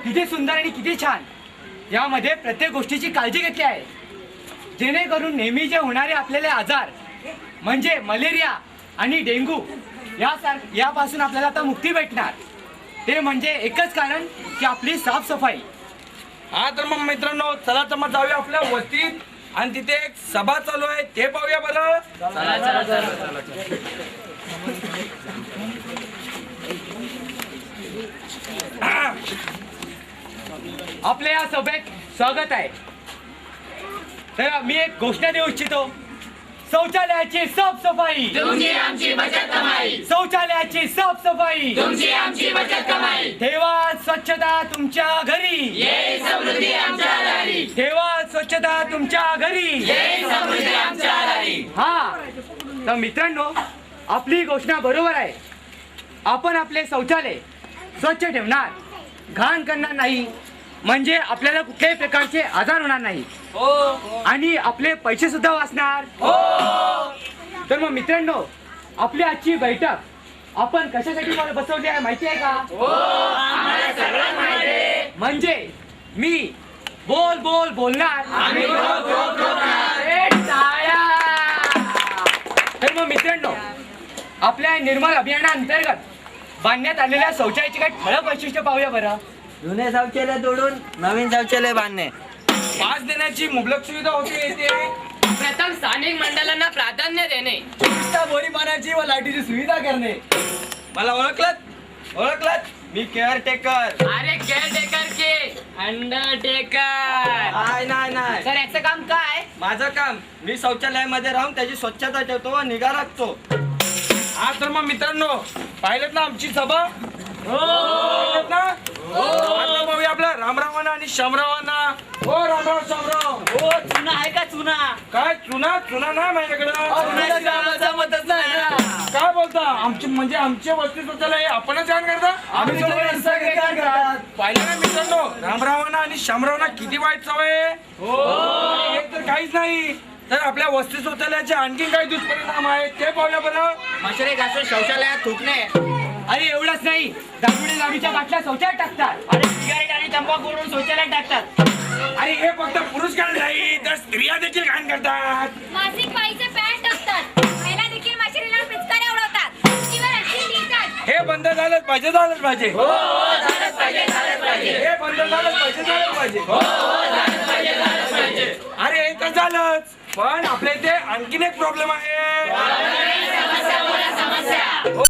किती सुंदर आणि किती छान. यामध्ये प्रत्येक गोष्टीची काळजी घेतली आहे, जेणेकरून नेहमी जे होणारे आपल्याला आजार म्हणजे मलेरिया आणि डेंग्यू यापासून आपल्याला आता मुक्ती भेटणार. ते म्हणजे एकच कारण की आपली साफसफाई. हा तर मग मित्रांनो, चला तर मग जाऊया आपल्या वस्तीत आणि तिथे एक सभा चालू आहे ते पाहूया बरं. आपल्या या सभेत स्वागत आहे. तर मी एक घोषणा देऊ इच्छितो. शौचालयाची साफसफाई तुमची आमची बचत कमाई. शौचालयाची साफसफाई तुमची आमची बचत कमाई. ठेवा स्वच्छता तुमच्या घरी. ये समृद्धी आमच्या दारी. ठेवा स्वच्छता तुमच्या घरी. ये समृद्धी आमच्या दारी. हा तर मित्रांनो, आपली घोषणा बरोबर आहे. आपण आपले शौचालय स्वच्छ ठेवणार, घाण करणार नाही, म्हणजे आपल्याला कुठल्याही प्रकारचे आजार होणार नाही आणि आपले पैसे सुद्धा वाचणार. तर मग मित्रांनो, आपली आजची बैठक आपण कशासाठी बसवली आहे माहिती आहे का? आम्हाला सगळं माहिती आहे. म्हणजे मी बोल बोल बोलणार, आम्ही रोक रोक रोकणार. ए, टाळ्या. तर मग मित्रांनो, आपल्या निर्मल अभियानाअंतर्गत बांधण्यात आलेल्या शौचालयाची काही ठळक वैशिष्ट्य पाहूया बरं. जुने शौचालय तोडून नवीन शौचालय बांधणे. पास देण्याची मुबलक सुविधा होती येते. प्रथम स्थानिक मंडळांना प्राधान्य देणे. बोरी पाण्याची व लाईटीची सुविधा करणे. मला ओळखलात मी केअरटेकर. अरे केअरटेकर के अंडरटेकर. नाही सर याचं काम काय? माझं काम, मी शौचालयामध्ये राहून त्याची स्वच्छता ठेवतो व निगा राखतो. हा तर मग मित्रांनो, पाहिलं ना आमची सभा? पाहिलं ना? आता पाहूया आपल्या रामरावांना आणि शामरावांना. हो रामराव शामराव. हो, चुना आहे का चुना? काय चुना नाही माझ्याकडं. जमतच नाही ना. काय बोलता? आमचे वस्ती शौचालय आपणच छान करता. आम्ही सगळे सगळे काय करतात? पाहिलं ना मित्रांनो, रामरावांना आणि शामरावांना किती वाईट सवय आहे. एक तर काहीच नाही, तर आपल्या वस्ती शौचालयाचे आणखी काही दुष्परिणाम आहेत ते पाहूया बरं. मशरे घासून शौचालयात थुकणे. अरे एवढंच नाही, दारूच्या बाटल्या शौचालयात टाकतात. अरे सिगारेट आणि तंबाखू ओढून शौचालयात टाकतात. अरे हे फक्त पुरुष करत नाही, तर स्त्रिया देखील घाण करतात. मासिक पाळीचे पॅड टाकतात. महिला देखील माशेरीला पिचकाऱ्या उडवतात. किंवा रस्सी लिहितात. हे बंद झालंच पाहिजे. झालंच पाहिजे. हे बंद झालंच पाहिजे. अरे हे तर झालंच, पण आपल्या इथे आणखीन एक प्रॉब्लेम आहे. समस्या. हो